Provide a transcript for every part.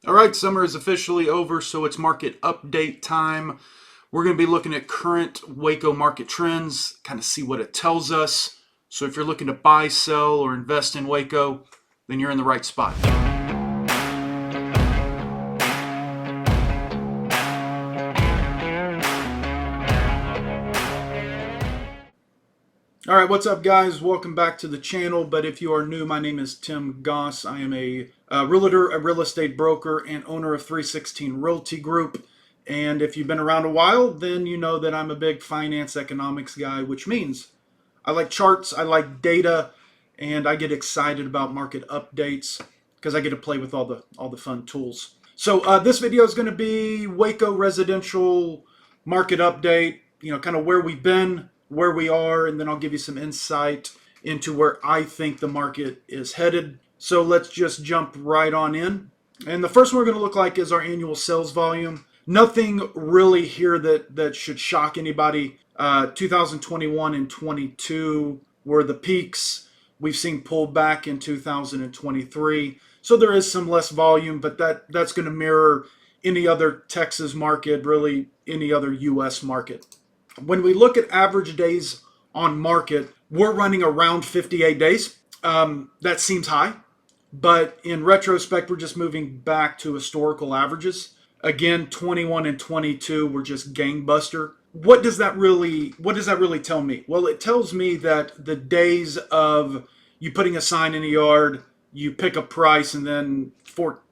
All right, summer is officially over, so it's market update time. We're going to be looking at current Waco market trends, kind of see what it tells us. So if you're looking to buy, sell, or invest in Waco, then you're in the right spot. All right, what's up, guys? Welcome back to the channel. But if you are new, my name is Tim Goss. I am a realtor, a real estate broker, and owner of 316 Realty Group. And if you've been around a while, then you know that I'm a big finance economics guy, which means I like charts, I like data, and I get excited about market updates because I get to play with all the fun tools. So this video is going to be Waco residential market update. You know, kind of where we've been, where we are, and then I'll give you some insight into where I think the market is headed. So let's just jump right on in. And the first one we're going to look like is our annual sales volume. Nothing really here that should shock anybody. 2021 and 22 were the peaks. We've seen pull back in 2023. So there is some less volume, but that's going to mirror any other Texas market, really any other U.S. market. When we look at average days on market, we're running around 58 days. That seems high, but in retrospect, we're just moving back to historical averages. Again, 21 and 22 were just gangbuster. What does that really tell me? Well, it tells me that the days of you putting a sign in a yard, you pick a price, and then 14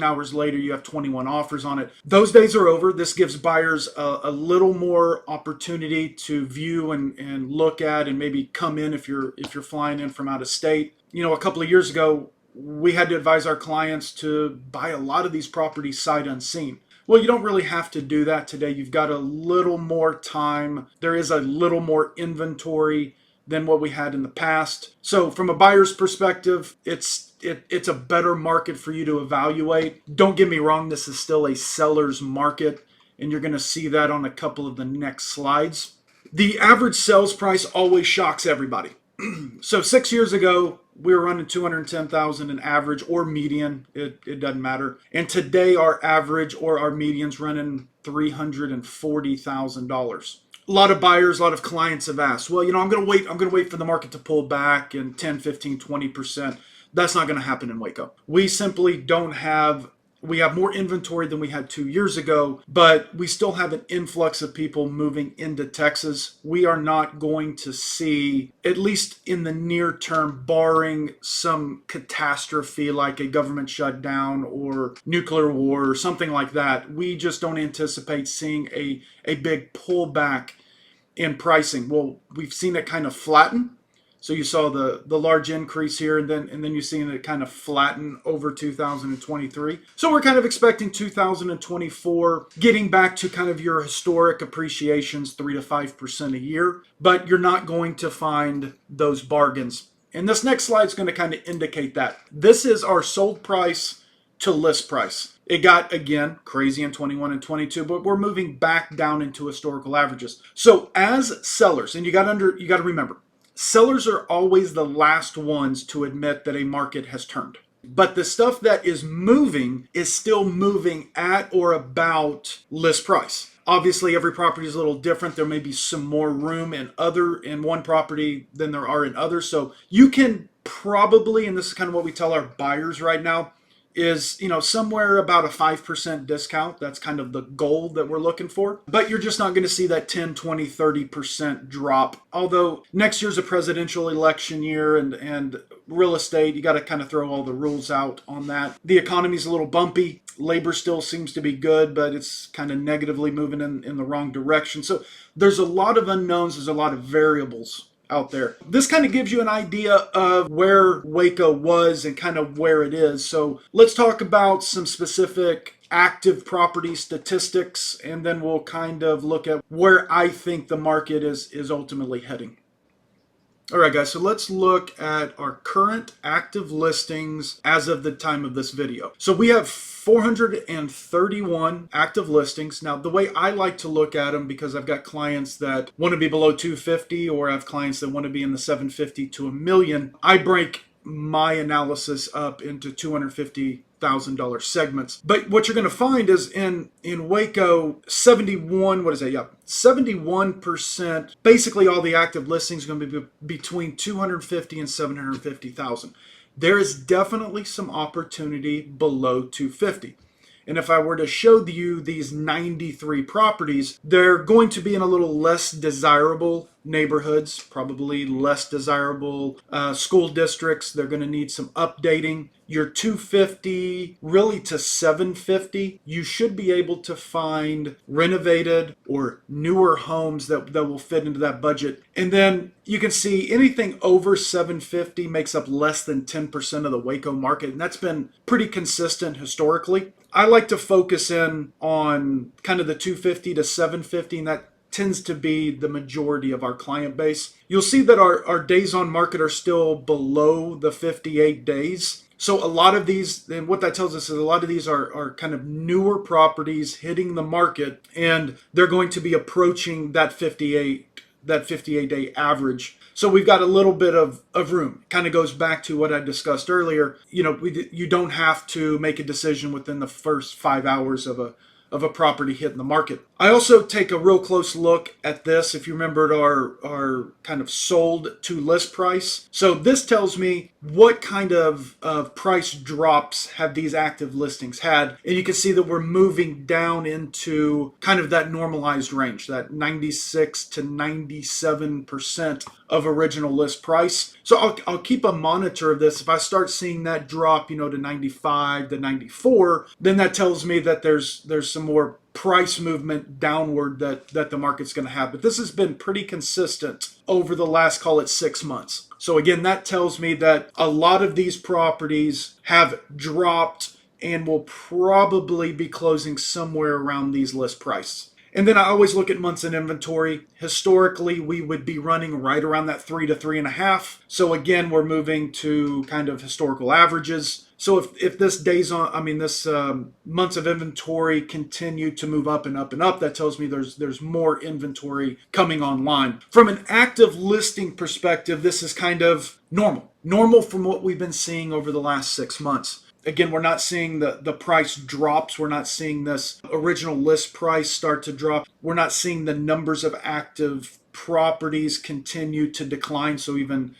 hours later, you have 21 offers on it. Those days are over. This gives buyers a little more opportunity to view and look at, and maybe come in if you're flying in from out of state. You know, a couple of years ago, we had to advise our clients to buy a lot of these properties sight unseen. Well, you don't really have to do that today. You've got a little more time. There is a little more inventory than what we had in the past. So from a buyer's perspective, it's a better market for you to evaluate. Don't get me wrong, this is still a seller's market, and you're going to see that on a couple of the next slides. The average sales price always shocks everybody. So 6 years ago, we were running 210,000 in average or median. It doesn't matter. And today our average or our median's running $340,000. A lot of buyers, a lot of clients have asked, well, you know, I'm going to wait for the market to pull back and 10, 15, 20%. That's not going to happen in Waco. We simply we have more inventory than we had 2 years ago, but we still have an influx of people moving into Texas. We are not going to see, at least in the near term, barring some catastrophe like a government shutdown or nuclear war or something like that, we just don't anticipate seeing a big pullback in pricing. Well, we've seen it kind of flatten. So you saw the large increase here, and then you're seeing it kind of flatten over 2023. So we're kind of expecting 2024 getting back to kind of your historic appreciations, 3 to 5% a year. But you're not going to find those bargains. And this next slide is going to kind of indicate that. This is our sold price to list price. It got, again, crazy in 21 and 22, but we're moving back down into historical averages. So as sellers, and you got to remember, sellers are always the last ones to admit that a market has turned. But the stuff that is moving is still moving at or about list price. Obviously, every property is a little different. There may be some more room in one property than there are in others. So you can probably, and this is kind of what we tell our buyers right now, is, you know, somewhere about a 5% discount. That's kind of the goal that we're looking for. But you're just not going to see that 10, 20, 30% drop. Although next year's a presidential election year, and real estate, you got to kind of throw all the rules out on that. The economy's a little bumpy. Labor still seems to be good, but it's kind of negatively moving in the wrong direction. So there's a lot of unknowns. There's a lot of variables out there. This kind of gives you an idea of where Waco was and kind of where it is. So let's talk about some specific active property statistics, and then we'll kind of look at where I think the market is ultimately heading. All right, guys, so let's look at our current active listings as of the time of this video. So we have 431 active listings. Now, the way I like to look at them, because I've got clients that want to be below 250, or I have clients that want to be in the 750 to $1 million, I break my analysis up into 250,000 $100,000 segments. But what you're going to find is in Waco, 71, what is that? Yeah, 71%, basically all the active listings are going to be between 250 and 750,000. There is definitely some opportunity below 250. And if I were to show you these 93 properties, they're going to be in a little less desirable neighborhoods, probably less desirable school districts. They're going to need some updating. Your 250 really to 750, you should be able to find renovated or newer homes that will fit into that budget. And then you can see anything over 750 makes up less than 10% of the Waco market. And that's been pretty consistent historically. I like to focus in on kind of the 250 to 750, and that tends to be the majority of our client base. You'll see that our days on market are still below the 58 days. So a lot of these, and what that tells us is a lot of these are kind of newer properties hitting the market, and they're going to be approaching that 58-day average. So we've got a little bit of room. Kind of goes back to what I discussed earlier. You don't have to make a decision within the first 5 hours of a property hitting the market. I also take a real close look at this. If you remembered our kind of sold to list price. So this tells me what kind of price drops have these active listings had. And you can see that we're moving down into kind of that normalized range, that 96 to 97% of original list price. So I'll keep a monitor of this. If I start seeing that drop, to 95 to 94, then that tells me that there's some more price movement downward that the market's going to have. But this has been pretty consistent over the last, call it 6 months. So again, that tells me that a lot of these properties have dropped and will probably be closing somewhere around these list prices. And then I always look at months in inventory. Historically, we would be running right around that 3 to 3.5. So again, we're moving to kind of historical averages. So if this months of inventory continue to move up and up and up, that tells me there's more inventory coming online. From an active listing perspective, this is kind of normal from what we've been seeing over the last 6 months. Again, we're not seeing the price drops. We're not seeing this original list price start to drop. We're not seeing the numbers of active properties continue to decline. So even,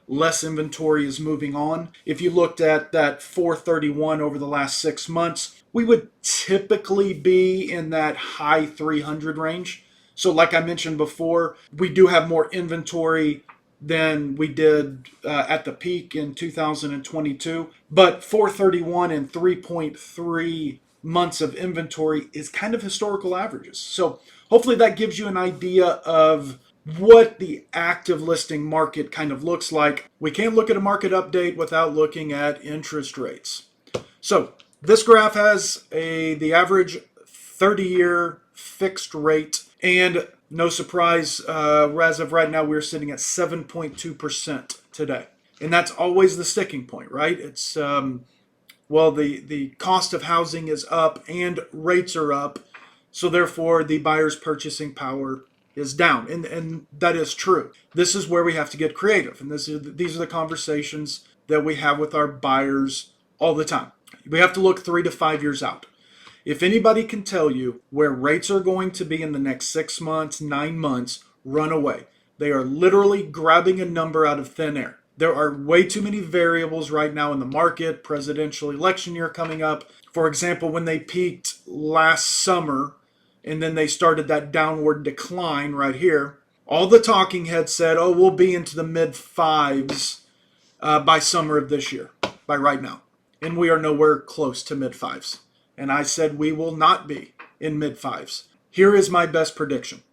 less inventory is moving on. If you looked at that 431 over the last 6 months, we would typically be in that high 300 range. So like I mentioned before, we do have more inventory than we did at the peak in 2022. But 431 and 3.3 months of inventory is kind of historical averages. So hopefully that gives you an idea of what the active listing market kind of looks like. We can't look at a market update without looking at interest rates. So this graph has the average 30-year fixed rate, and no surprise, as of right now, we're sitting at 7.2% today. And that's always the sticking point, right? It's, the cost of housing is up and rates are up. So therefore, the buyer's purchasing power is down. And that is true. This is where we have to get creative. And these are the conversations that we have with our buyers all the time. We have to look 3 to 5 years out. If anybody can tell you where rates are going to be in the next 6 months, 9 months, run away. They are literally grabbing a number out of thin air. There are way too many variables right now in the market, presidential election year coming up. For example, when they peaked last summer and then they started that downward decline right here, all the talking heads said, we'll be into the mid fives by summer of this year, by right now. And we are nowhere close to mid fives. And I said we will not be in mid fives. Here is my best prediction.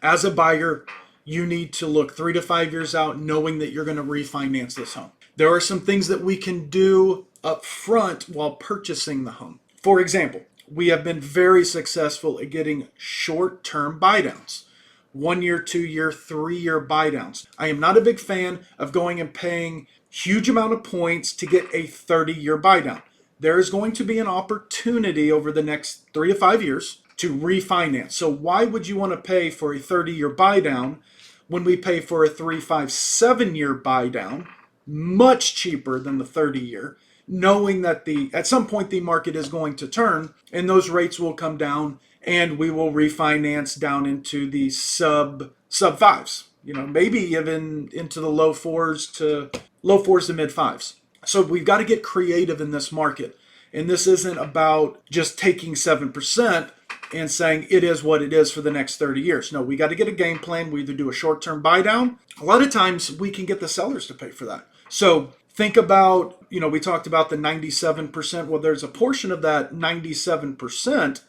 As a buyer, you need to look 3 to 5 years out, knowing that you're going to refinance this home. There are some things that we can do up front while purchasing the home. For example, we have been very successful at getting short-term buy-downs. 1 year, 2 year, 3 year buy-downs. I am not a big fan of going and paying huge amount of points to get a 30-year buy-down. There is going to be an opportunity over the next 3 to 5 years to refinance. So why would you want to pay for a 30-year buy down when we pay for a 3, 5, 7-year buy down, much cheaper than the 30-year? knowing that at some point the market is going to turn and those rates will come down and we will refinance down into the sub fives. Maybe even into the low fours to mid fives. So we've got to get creative in this market. And this isn't about just taking 7% and saying it is what it is for the next 30 years. No, we got to get a game plan. We either do a short-term buy down. A lot of times we can get the sellers to pay for that. So think about, we talked about the 97%. Well, there's a portion of that 97%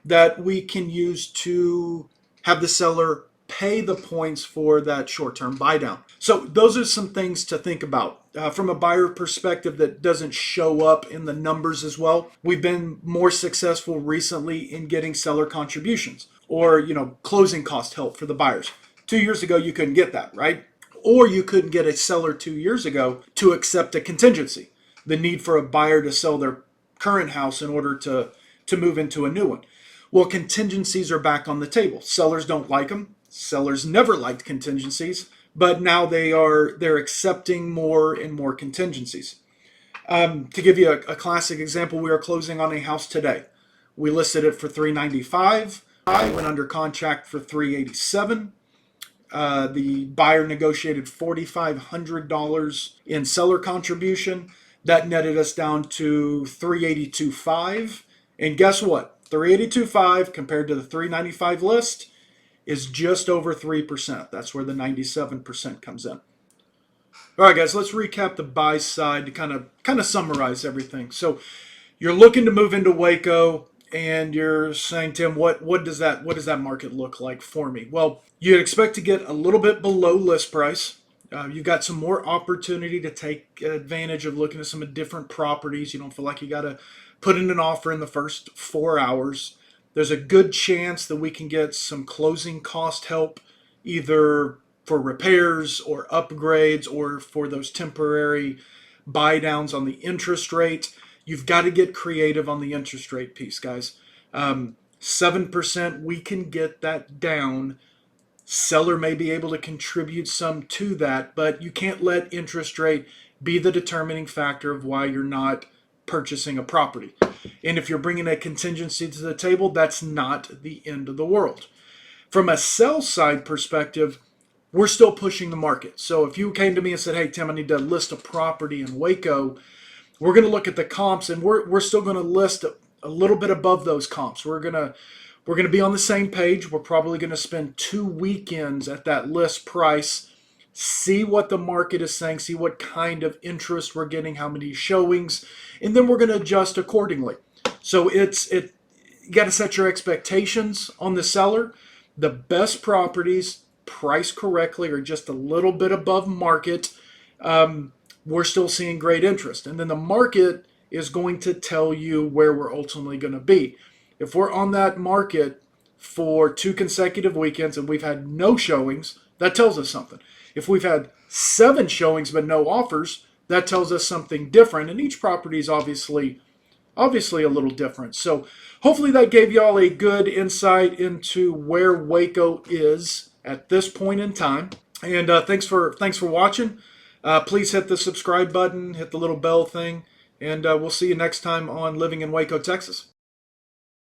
that we can use to have the seller pay the points for that short-term buy down. So those are some things to think about. From a buyer perspective that doesn't show up in the numbers as well. We've been more successful recently in getting seller contributions or, closing cost help for the buyers. 2 years ago, you couldn't get that, right? Or you couldn't get a seller 2 years ago to accept a contingency, the need for a buyer to sell their current house in order to move into a new one. Well, contingencies are back on the table. Sellers don't like them. Sellers never liked contingencies, but now they're accepting more and more contingencies. To give you a classic example, we are closing on a house today. We listed it for $395. I went under contract for $387. The buyer negotiated $4,500 in seller contribution. That netted us down to $382.5. And guess what? $382.5 compared to the $395 list is just over 3%. That's where the 97% comes in. All right, guys, let's recap the buy side to kind of summarize everything. So you're looking to move into Waco, and you're saying, Tim, what does that market look like for me? Well, you'd expect to get a little bit below list price. You've got some more opportunity to take advantage of looking at some different properties. You don't feel like you got to put in an offer in the first 4 hours. There's a good chance that we can get some closing cost help, either for repairs or upgrades or for those temporary buy downs on the interest rate. You've got to get creative on the interest rate piece, guys. 7%, we can get that down. Seller may be able to contribute some to that, but you can't let interest rate be the determining factor of why you're not purchasing a property. And if you're bringing a contingency to the table, that's not the end of the world. From a sell side perspective, we're still pushing the market. So if you came to me and said, hey, Tim, I need to list a property in Waco, we're going to look at the comps, and we're still going to list a little bit above those comps. We're going to be on the same page. We're probably going to spend 2 weekends at that list price, see what the market is saying, see what kind of interest we're getting, how many showings, and then we're going to adjust accordingly. So you got to set your expectations on the seller. The best properties, priced correctly, are just a little bit above market. We're still seeing great interest. And then the market is going to tell you where we're ultimately going to be. If we're on that market for 2 consecutive weekends and we've had no showings, that tells us something. If we've had 7 showings but no offers, that tells us something different. And each property is obviously a little different. So hopefully that gave y'all a good insight into where Waco is at this point in time. And thanks for watching. Please hit the subscribe button, hit the little bell thing, and we'll see you next time on Living in Waco, Texas.